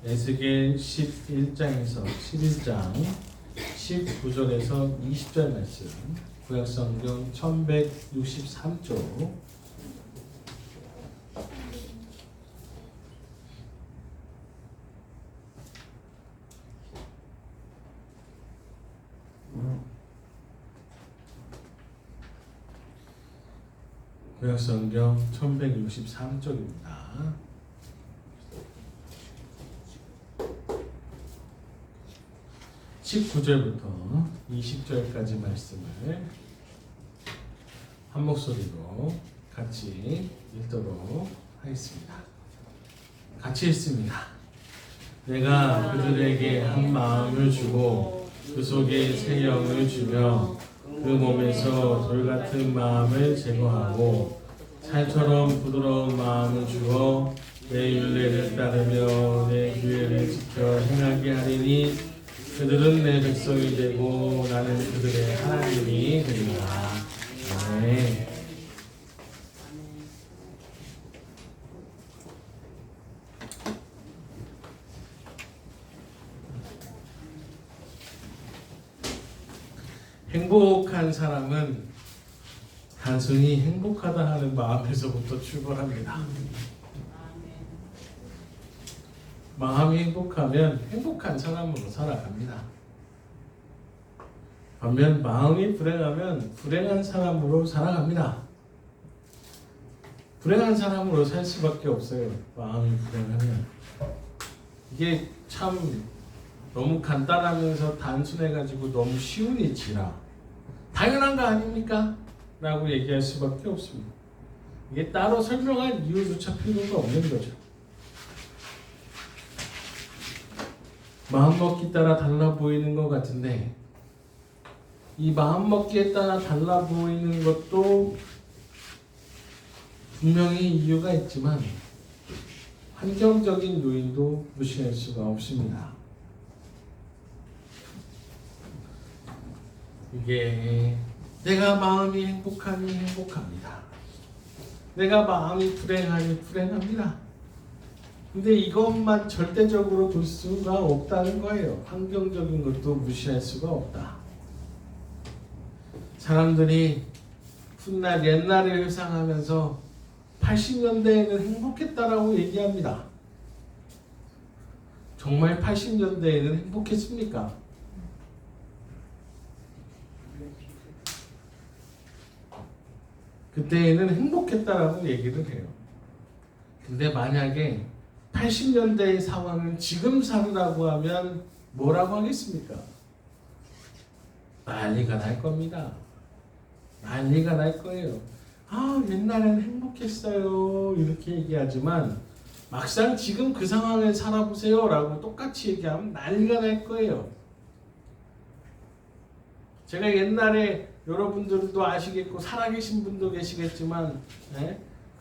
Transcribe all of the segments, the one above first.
에스겔 11장에서 11장 19절에서 20절 말씀, 구약성경 1163쪽. 구약성경 1163쪽입니다. 19절부터 20절까지 말씀을 한 목소리로 같이 읽도록 하겠습니다. 같이 읽습니다. 내가 그들에게 한 마음을 주고 그 속에 새 영을 주며 그 몸에서 돌 같은 마음을 제거하고 살처럼 부드러운 마음을 주어 내 율례를 따르며 내 규례를 지켜 행하게 하리니 그들은 내 백성이 되고 나는 그들의 하나님이 되리라. 아멘. 행복한 사람은 단순히 행복하다 하는 마음에서부터 출발합니다. 마음이 행복하면 행복한 사람으로 살아갑니다. 반면 마음이 불행하면 불행한 사람으로 살아갑니다. 불행한 사람으로 살 수밖에 없어요. 마음이 불행하면. 이게 참 너무 간단하면서 단순해가지고 너무 쉬운 이치라 당연한 거 아닙니까? 라고 얘기할 수밖에 없습니다. 이게 따로 설명할 이유조차 필요가 없는 거죠. 마음먹기 따라 달라 보이는 것 같은데 이 마음먹기에 따라 달라 보이는 것도 분명히 이유가 있지만 환경적인 요인도 무시할 수가 없습니다. 이게 내가 마음이 행복하니 행복합니다. 내가 마음이 불행하니 불행합니다. 근데 이것만 절대적으로 볼 수가 없다는 거예요. 환경적인 것도 무시할 수가 없다. 사람들이 훗날 옛날을 회상하면서 80년대에는 행복했다라고 얘기합니다. 정말 80년대에는 행복했습니까? 그때에는 행복했다라고 얘기를 해요. 근데 만약에 80년대의 상황을 지금 살으라고 하면 뭐라고 하겠습니까? 난리가 날 겁니다. 난리가 날 거예요. 아, 옛날에는 행복했어요. 이렇게 얘기하지만 막상 지금 그 상황을 살아보세요 라고 똑같이 얘기하면 난리가 날 거예요. 제가 옛날에 여러분들도 아시겠고 살아계신 분도 계시겠지만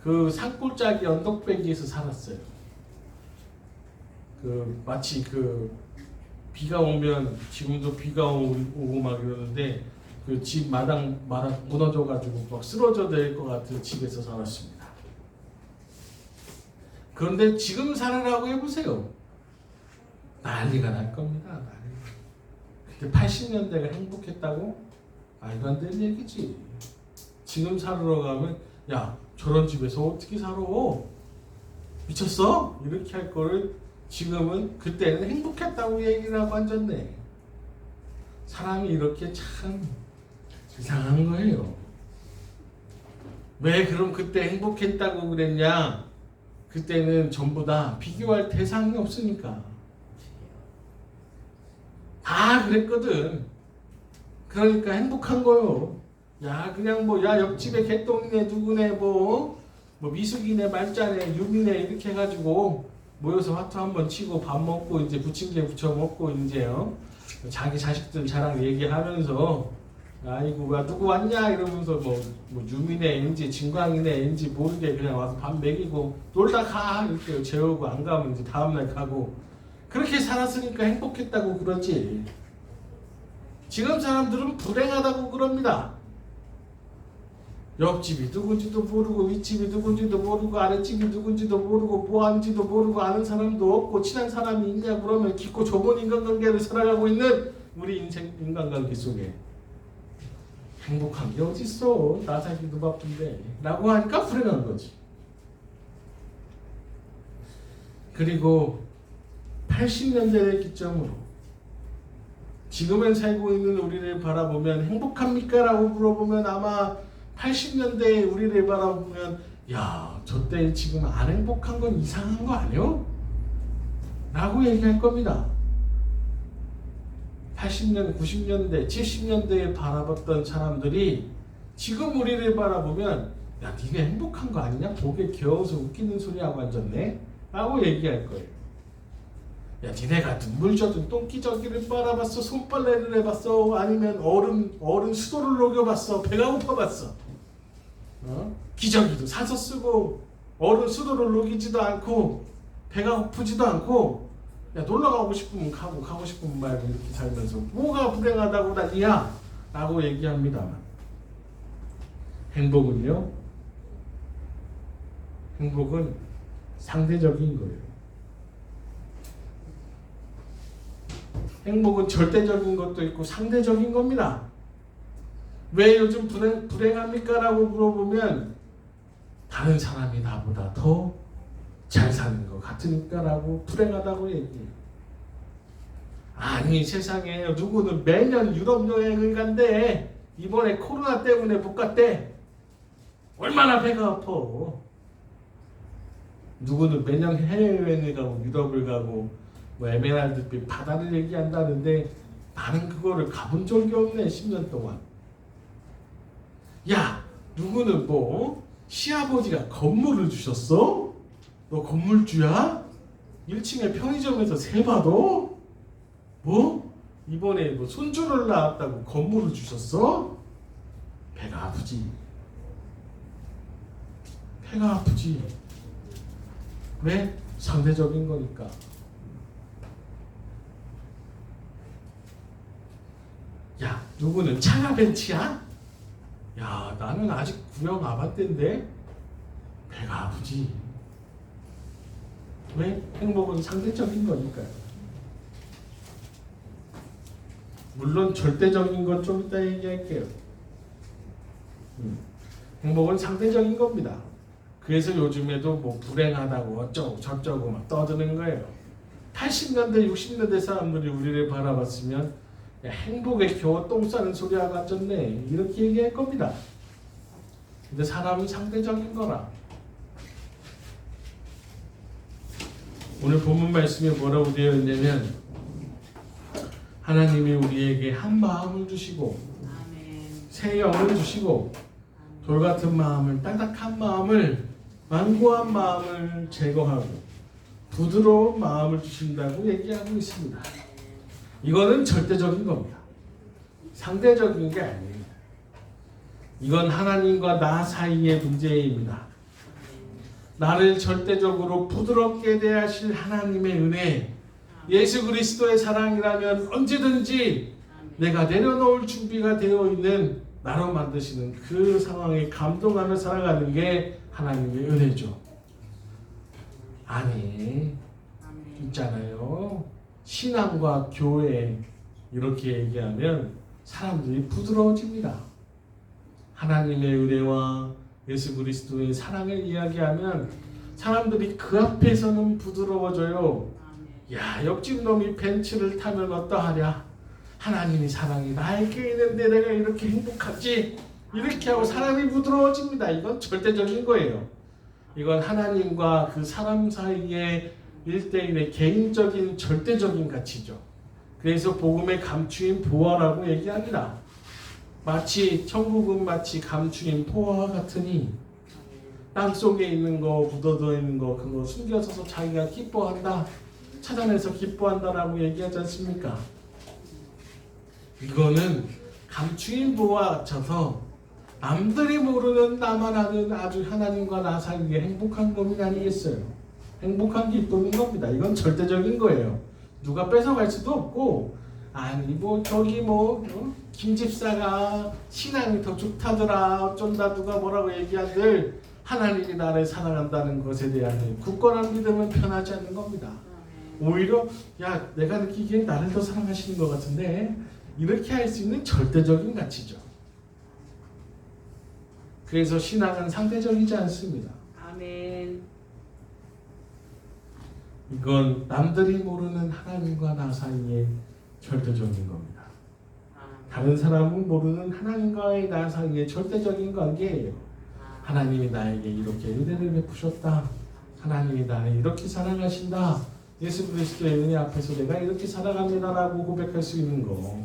그 산골짜기 언덕배기에서 살았어요. 마치 비가 오면 지금도 비가 오고 막 이러는데 그 집 마당 무너져가지고 막 쓰러져 될 것 같은 집에서 살았습니다. 그런데 지금 살으라고 해보세요. 난리가 날 겁니다. 난리가. 그때 80년대가 행복했다고? 말도 안 되는 얘기지. 지금 살으러 가면 야 저런 집에서 어떻게 살아? 미쳤어? 이렇게 할 거를 지금은 그때는 행복했다고 얘기를 하고 앉았네. 사람이 이렇게 참 이상한 거예요. 왜 그럼 그때 행복했다고 그랬냐? 그때는 전부 다 비교할 대상이 없으니까. 다 그랬거든. 그러니까 행복한 거요. 야 그냥 야 옆집에 개똥이네 누구네 뭐 미숙이네 말자네 유미네 이렇게 해가지고 모여서 화투 한번 치고 밥 먹고 이제 부침개 부쳐 먹고 이제요 자기 자식들 자랑 얘기하면서 아이고 야 누구 왔냐 이러면서 뭐 유미네인지 진광이네인지 모르게 그냥 와서 밥 먹이고 놀다 가 이렇게 재우고 안 가면 이제 다음날 가고 그렇게 살았으니까 행복했다고 그러지. 지금 사람들은 불행하다고 그럽니다. 옆집이 누군지도 모르고 윗집이 누군지도 모르고 아랫집이 누군지도 모르고 뭐 하는지도 모르고 아는 사람도 없고 친한 사람이 있냐 그러면 깊고 좁은 인간관계를 살아가고 있는 우리 인생 인간관계 속에 행복한 게 어딨어. 나 살기도 바쁜데 라고 하니까 불행한 거지. 그리고 80년대를 기점으로 지금은 살고 있는 우리를 바라보면 행복합니까? 라고 물어보면 아마 80년대에 우리를 바라보면 야, 저때 지금 안 행복한 건 이상한 거 아니요? 라고 얘기할 겁니다. 80년, 90년대, 70년대에 바라봤던 사람들이 지금 우리를 바라보면 야, 니네 행복한 거 아니냐? 보기에 귀여워서 웃기는 소리하고 앉았네? 라고 얘기할 거예요. 야, 니네가 눈물 젖은 똥기저귀를 빨아봤어? 손빨래를 해봤어? 아니면 얼음 수도를 녹여봤어? 배가 고파봤어? 기저귀도 사서 쓰고 얼음 수도를 녹이지도 않고 배가 고프지도 않고 야, 놀러 가고 싶으면 가고 싶으면 말고 이렇게 살면서 뭐가 불행하다고 난리야? 라고 얘기합니다만 행복은 상대적인 거예요. 행복은 절대적인 것도 있고 상대적인 겁니다. 왜 요즘 불행합니까? 라고 물어보면 다른 사람이 나보다 더 잘 사는 것 같으니까 라고 불행하다고 얘기해요. 아니 세상에 누구는 매년 유럽 여행을 간대. 이번에 코로나 때문에 못 갔대. 얼마나 배가 아파. 누구는 매년 해외여행을 가고 유럽을 가고 뭐 에메랄드빛 바다를 얘기한다는데 나는 그거를 가본 적이 없네. 10년 동안. 야, 누구는 뭐 시아버지가 건물을 주셨어? 너 건물주야? 1층에 편의점에서 세봐도? 뭐? 이번에 뭐 손주를 낳았다고 건물을 주셨어? 배가 아프지. 배가 아프지. 왜? 상대적인 거니까. 야, 누구는 차가 벤츠야? 야, 나는 아직 구형 아반떼인데 배가 아프지. 왜? 행복은 상대적인 거니까요. 물론 절대적인 건 좀 이따 얘기할게요. 행복은 상대적인 겁니다. 그래서 요즘에도 뭐 불행하다고 어쩌고 저쩌고 막 떠드는 거예요. 80년대 60년대 사람들이 우리를 바라봤으면 야, 행복에 겨우 똥 싸는 소리하고 앉았네 이렇게 얘기할 겁니다. 근데 사람은 상대적인 거라. 오늘 본문 말씀에 뭐라고 되어 있냐면 하나님이 우리에게 한 마음을 주시고 새 영을 주시고 돌같은 마음을 딱딱한 마음을 완고한 마음을 제거하고 부드러운 마음을 주신다고 얘기하고 있습니다. 이거는 절대적인 겁니다. 상대적인 게 아닙니다. 이건 하나님과 나 사이의 문제입니다. 나를 절대적으로 부드럽게 대하실 하나님의 은혜, 예수 그리스도의 사랑이라면 언제든지 내가 내려놓을 준비가 되어 있는 나로 만드시는 그 상황에 감동하며 살아가는 게 하나님의 은혜죠. 아니, 있잖아요. 신앙과 교회 이렇게 얘기하면 사람들이 부드러워집니다. 하나님의 은혜와 예수 그리스도의 사랑을 이야기하면 사람들이 그 앞에서는 부드러워져요. 야, 옆집 놈이 벤츠를 타면 어떠하랴? 하나님이 사랑이 나에게 있는데 내가 이렇게 행복하지? 이렇게 하고 사람이 부드러워집니다. 이건 절대적인 거예요. 이건 하나님과 그 사람 사이의 1대1의 개인적인 절대적인 가치죠. 그래서 복음의 감추인 보화라고 얘기합니다. 마치 천국은 마치 감추인 보화 같으니 땅속에 있는 거 묻어져 있는 거 그거 숨겨져서 자기가 기뻐한다. 찾아내서 기뻐한다라고 얘기하지 않습니까? 이거는 감추인 보화가 쳐서 남들이 모르는 나만 아는 아주 하나님과 나 사이에 행복한 고민 아니겠어요? 행복한 기쁨인 겁니다. 이건 절대적인 거예요. 누가 뺏어갈 수도 없고 아니 뭐 저기 뭐 김 집사가 신앙이 더 좋다더라 어쩐다 누가 뭐라고 얘기하들 하나님이 나를 사랑한다는 것에 대한 굳건한 믿음은 변하지 않는 겁니다. 오히려 야 내가 느끼기엔 나를 더 사랑하시는 것 같은데 이렇게 할 수 있는 절대적인 가치죠. 그래서 신앙은 상대적이지 않습니다. 아멘. 이건 남들이 모르는 하나님과 나 사이의 절대적인 겁니다. 다른 사람은 모르는 하나님과의 나 사이의 절대적인 관계예요. 하나님이 나에게 이렇게 은혜를 베푸셨다. 하나님이 나를 이렇게 사랑하신다. 예수 그리스도의 은혜 앞에서 내가 이렇게 살아갑니다라고 고백할 수 있는 거.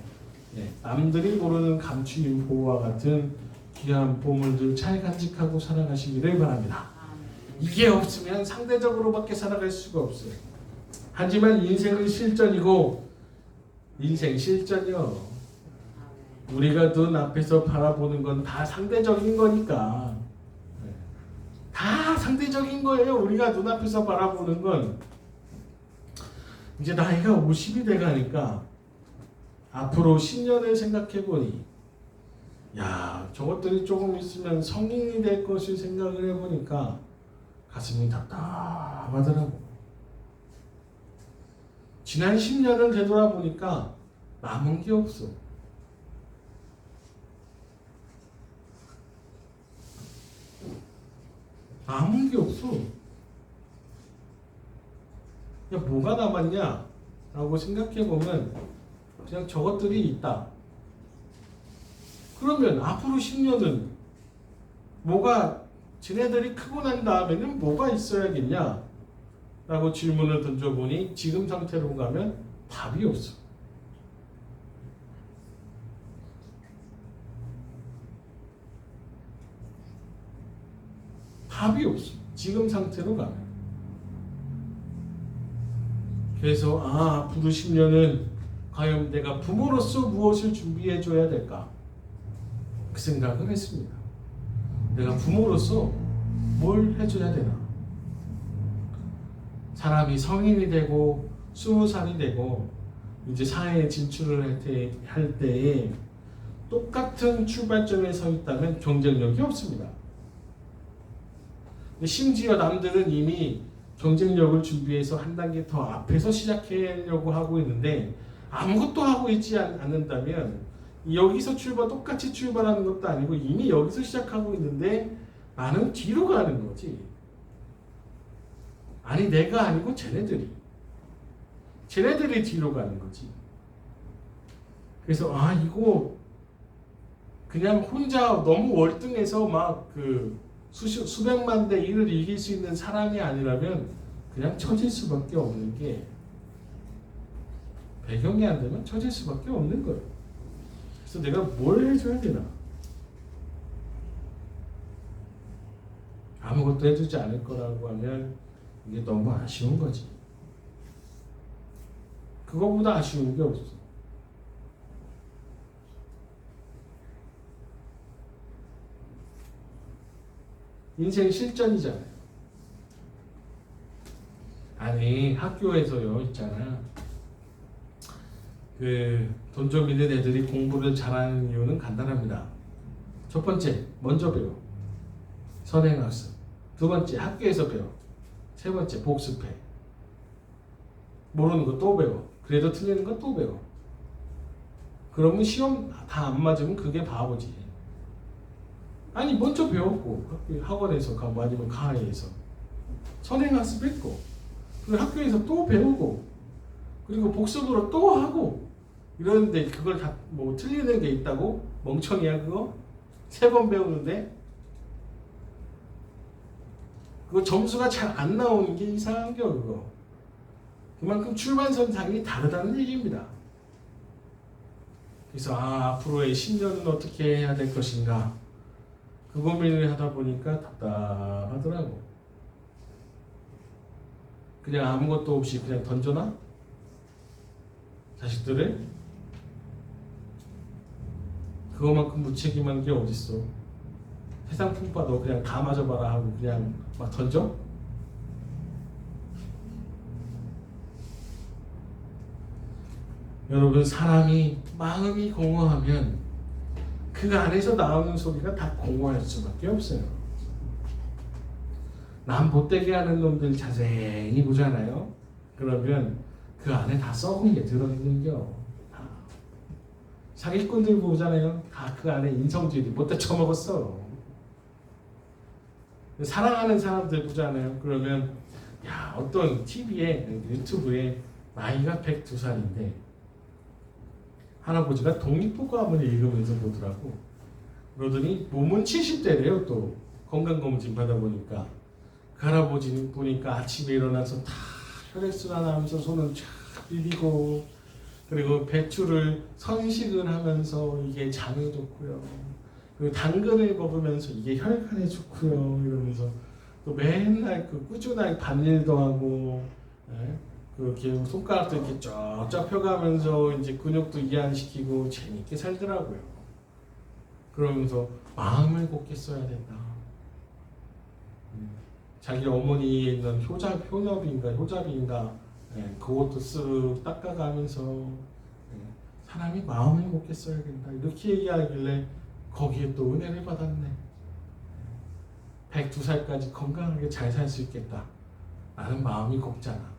남들이 모르는 감추인 보호와 같은 귀한 보물들 잘 간직하고 살아가시기를 바랍니다. 이게 없으면 상대적으로밖에 살아갈 수가 없어요. 하지만 인생은 실전이고 인생 실전이요. 우리가 눈 앞에서 바라보는 건 다 상대적인 거니까. 다 상대적인 거예요. 우리가 눈앞에서 바라보는 건. 이제 나이가 50이 돼가니까 앞으로 10년을 생각해보니 야 저것들이 조금 있으면 성인이 될 것을 생각을 해보니까 가슴이 답답하더라고. 지난 10년을 되돌아보니까 남은 게 없어. 남은 게 없어. 야 뭐가 남았냐 라고 생각해보면 그냥 저것들이 있다. 그러면 앞으로 10년은 뭐가 지네들이 크고 난 다음에는 뭐가 있어야겠냐 라고 질문을 던져보니 지금 상태로 가면 답이 없어. 답이 없어. 지금 상태로 가면. 그래서 앞으로 10년은 과연 내가 부모로서 무엇을 준비해 줘야 될까? 그 생각을 했습니다. 내가 부모로서 뭘 해줘야 되나? 사람이 성인이 되고 20살이 되고 이제 사회에 진출을 할 때에 똑같은 출발점에 서 있다면 경쟁력이 없습니다. 심지어 남들은 이미 경쟁력을 준비해서 한 단계 더 앞에서 시작하려고 하고 있는데 아무것도 하고 있지 않는다면 여기서 똑같이 출발하는 것도 아니고 이미 여기서 시작하고 있는데 나는 뒤로 가는 거지. 아니 내가 아니고 쟤네들이 뒤로 가는 거지. 그래서 이거 그냥 혼자 너무 월등해서 막 수백만 대 1을 이길 수 있는 사람이 아니라면 그냥 처질 수밖에 없는 게 배경이 안 되면 처질 수밖에 없는 거예요. 그래서 내가 뭘 해줘야 되나? 아무것도 해주지 않을 거라고 하면 이게 너무 아쉬운 거지. 그거보다 아쉬운 게 없어. 인생 실전이잖아요. 아니 학교에서요 있잖아. 돈 좀 있는 애들이 공부를 잘하는 이유는 간단합니다. 첫 번째, 먼저 배워. 선행학습. 두 번째, 학교에서 배워. 세 번째, 복습해. 모르는 거 또 배워. 그래도 틀리는 거 또 배워. 그러면 시험 다 안 맞으면 그게 바보지. 아니 먼저 배웠고 학원에서 가고 아니면 가해에서 선행학습했고 그리고 학교에서 또 배우고 그리고 복습으로 또 하고 이러는데 그걸 다 뭐 틀리는 게 있다고? 멍청이야 그거? 3번 배우는데 그거 점수가 잘 안 나오는 게 이상한 겨 그거. 그만큼 출발선상이 다르다는 얘기입니다. 그래서 앞으로의 10년은 어떻게 해야 될 것인가 그 고민을 하다 보니까 답답하더라고. 그냥 아무것도 없이 그냥 던져놔? 자식들을? 그거만큼 무책임한 게 어딨어. 세상 풍파도 그냥 다 맞아봐라 하고 그냥 막 던져? 여러분, 사람이 마음이 공허하면 그 안에서 나오는 소리가 다 공허할 수밖에 없어요. 남 못되게 하는 놈들 자세히 보잖아요. 그러면 그 안에 다 썩은 게 들어있는겨. 사기꾼들 보잖아요. 다 그 안에 인성질이 못돼 처먹었어. 사랑하는 사람들 보잖아요. 그러면 야, 어떤 TV에 유튜브에 나이가 102살인데 할아버지가 독립보감을 읽으면서 보더라고. 그러더니 몸은 70대래요. 또 건강검진 받아보니까 그 할아버지는 보니까 아침에 일어나서 다 혈액순환 하면서 손을 쫙 비비고, 그리고 배추를 선식을 하면서 이게 장에 좋고요, 그리고 당근을 먹으면서 이게 혈관에 좋고요 이러면서 또 맨날 그 꾸준하게 밭일도 하고, 예? 그렇게 손가락도 이렇게 쫙쫙 펴가면서 이제 근육도 이완시키고 재밌게 살더라고요. 그러면서 마음을 곱게 써야 된다. 자기 어머니에 있는 효자비인가, 예, 그것도 쓱 닦아가면서, 예, 사람이 마음을 곱게 써야 된다. 이렇게 얘기하길래 거기에 또 은혜를 받았네. 102살까지 건강하게 잘 살 수 있겠다. 나는 마음이 곱잖아.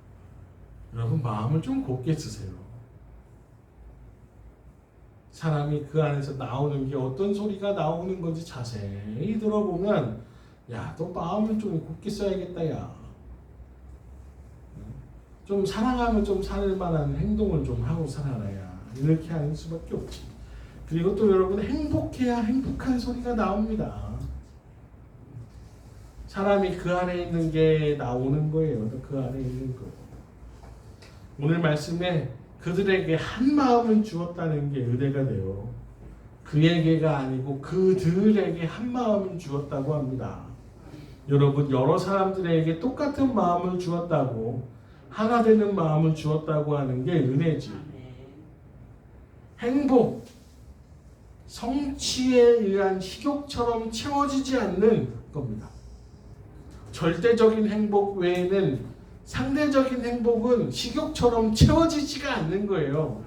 여러분, 마음을 좀 곱게 쓰세요. 사람이 그 안에서 나오는 게 어떤 소리가 나오는 건지 자세히 들어보면, 야, 너 마음을 좀 곱게 써야겠다, 야. 좀 사랑하면 좀 살 만한 행동을 좀 하고 살아라야. 이렇게 하는 수밖에 없지. 그리고 또 여러분, 행복해야 행복한 소리가 나옵니다. 사람이 그 안에 있는 게 나오는 거예요. 그 안에 있는 거. 오늘 말씀에 그들에게 한 마음을 주었다는 게 의뢰가 돼요. 그에게가 아니고 그들에게 한 마음을 주었다고 합니다. 여러분, 여러 사람들에게 똑같은 마음을 주었다고, 하나 되는 마음을 주었다고 하는 게 은혜지. 행복, 성취에 의한 식욕처럼 채워지지 않는 겁니다. 절대적인 행복 외에는 상대적인 행복은 식욕처럼 채워지지가 않는 거예요.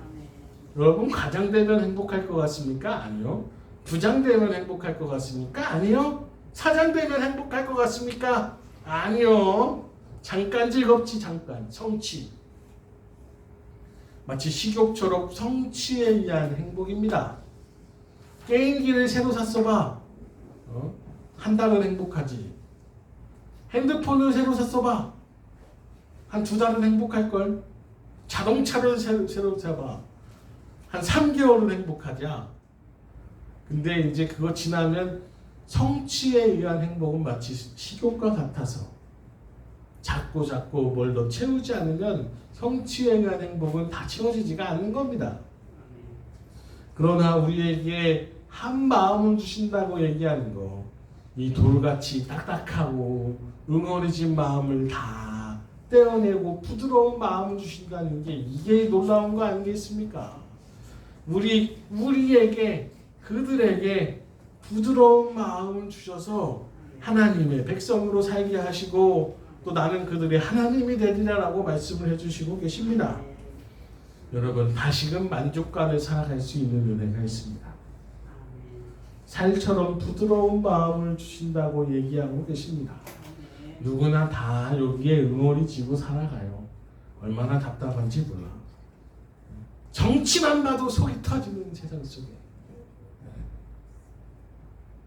여러분, 가장 되면 행복할 것 같습니까? 아니요. 부장 되면 행복할 것 같습니까? 아니요. 사장 되면 행복할 것 같습니까? 아니요. 잠깐 즐겁지, 잠깐. 성취. 마치 식욕처럼 성취에 의한 행복입니다. 게임기를 새로 샀어봐. 한 달은 행복하지. 핸드폰을 새로 샀어봐. 한 2달은 행복할걸. 자동차를 새로 사봐. 한 3개월은 행복하자. 근데 이제 그거 지나면 성취에 의한 행복은 마치 식욕과 같아서 자꾸 뭘 더 채우지 않으면 성취에 의한 행복은 다 채워지지가 않는 겁니다. 그러나 우리에게 한 마음을 주신다고 얘기하는 거, 이 돌같이 딱딱하고 응어리진 마음을 다 떼어내고 부드러운 마음을 주신다는 게, 이게 놀라운 거 아니겠습니까? 우리에게, 그들에게 부드러운 마음을 주셔서 하나님의 백성으로 살게 하시고, 또 나는 그들의 하나님이 되리라라고 말씀을 해주시고 계십니다. 여러분, 다시금 만족감을 살아갈 수 있는 은혜가 있습니다. 살처럼 부드러운 마음을 주신다고 얘기하고 계십니다. 누구나 다 여기에 응어리지고 살아가요. 얼마나 답답한지 몰라. 정치만 봐도 속이 터지는 세상 속에,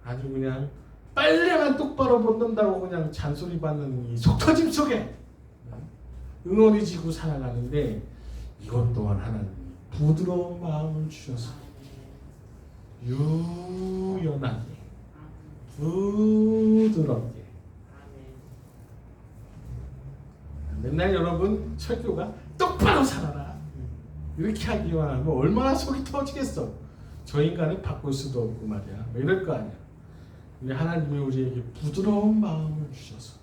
아주 그냥 빨래만 똑바로 벗는다고 그냥 잔소리 받는 이 속터짐 속에 응어리지고 살아가는데, 이것 또한 하나님이 부드러운 마음을 주셔서 유연하게, 부드럽게. 맨날 여러분 설교가 똑바로 살아라 이렇게 하기만 하면 얼마나 속이 터지겠어. 저 인간은 바꿀 수도 없고 말이야, 이럴 거 아니야. 근데 하나님이 우리에게 부드러운 마음을 주셔서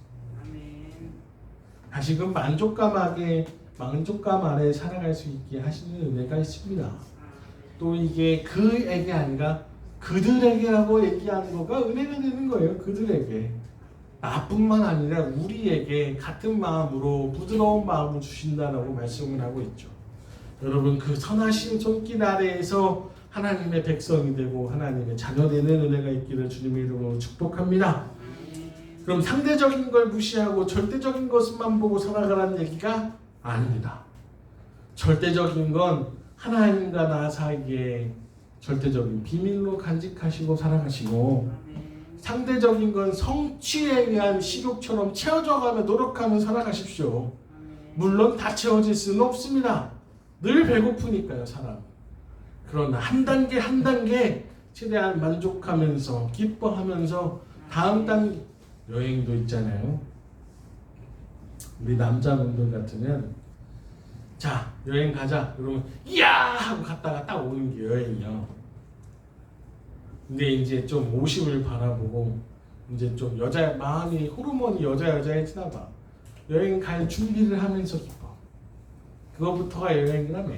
다시금 만족감 아래 살아갈 수 있게 하시는 은혜가 있습니다. 또 이게 그에게 아니라 그들에게라고 얘기하는 거가 은혜가 되는 거예요. 그들에게. 나뿐만 아니라 우리에게 같은 마음으로 부드러운 마음을 주신다라고 말씀을 하고 있죠. 여러분 그 선하신 손길 아래에서 하나님의 백성이 되고 하나님의 자녀 되는 은혜가 있기를 주님의 이름으로 축복합니다. 그럼 상대적인 걸 무시하고 절대적인 것만 보고 살아가라는 얘기가 아닙니다. 절대적인 건 하나님과 나 사이에 절대적인 비밀로 간직하시고 살아가시고, 상대적인 건 성취에 의한 식욕처럼 채워져가며 노력하며 살아가십시오. 물론 다 채워질 수는 없습니다. 늘 배고프니까요, 사람. 그러나 한 단계 한 단계 최대한 만족하면서 기뻐하면서 다음 단계, 여행도 있잖아요. 우리 남자분들 같으면 자 여행 가자 그러면 이야 하고 갔다가 딱 오는 게 여행이요. 근데 이제 좀 50을 바라보고 이제 좀 여자 마음이 호르몬이 여자해지나 봐. 여행 갈 준비를 하면서 기뻐. 그거부터가 여행이라며.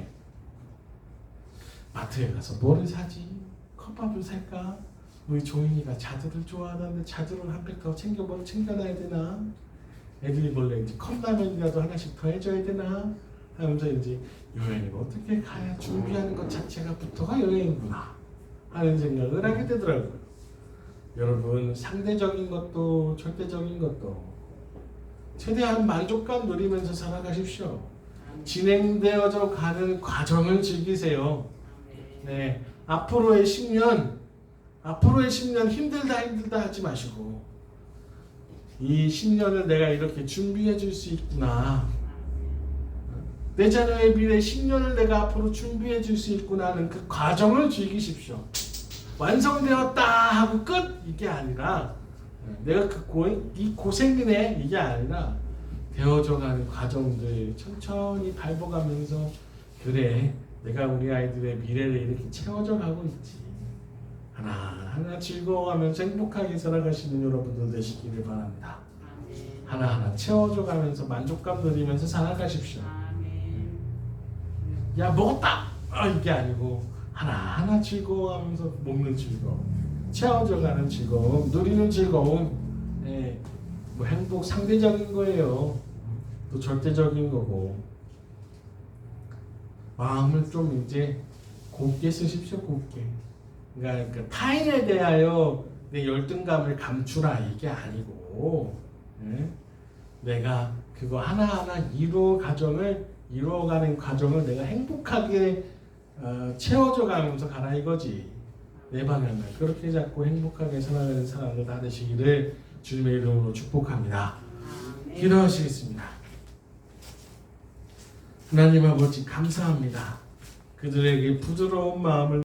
마트에 가서 뭐를 사지? 컵밥을 살까? 우리 종인이가 자두를 좋아하는데 자두를 한 팩 더 챙겨놔야 되나? 애들이 원래 이제 컵라면이라도 하나씩 더 해줘야 되나? 하면서 이제 여행을 어떻게 가야 준비하는 것 자체가부터가 여행이구나 하는 생각을 하게 되더라고요. 여러분 상대적인 것도 절대적인 것도 최대한 만족감 누리면서 살아가십시오. 진행되어져 가는 과정을 즐기세요. 네, 앞으로의 10년 힘들다 하지 마시고 이 10년을 내가 이렇게 준비해 줄 수 있구나, 내 자녀의 미래 10년을 내가 앞으로 준비해 줄 수 있구나 하는 그 과정을 즐기십시오. 완성되었다 하고 끝 이게 아니라 내가 이 고생이네 이게 아니라 되어져가는 과정들 천천히 밟아가면서 그래 내가 우리 아이들의 미래를 이렇게 채워져 가고 있지, 하나하나 즐거워하면서 행복하게 살아가시는 여러분들 되시기를 바랍니다. 하나하나 채워져 가면서 만족감 누리면서 살아가십시오. 야 먹었다 이게 아니고 하나하나 즐거워하면서 먹는 즐거움, 채워져 가는 즐거움, 누리는 즐거움. 네, 뭐 행복 상대적인 거예요. 또 절대적인 거고. 마음을 좀 이제 곱게 쓰십시오. 곱게. 그러니까 타인에 대하여 내 열등감을 감추라 이게 아니고, 네? 내가 그거 하나하나 이루어가는 과정을 내가 행복하게 채워져 가면서 가라 이거지. 내 방향을 그렇게 잡고 행복하게 살아가는 사람들 다 되시기를 주님의 이름으로 축복합니다. 기도하시겠습니다. 하나님 아버지 감사합니다. 그들에게 부드러운 마음을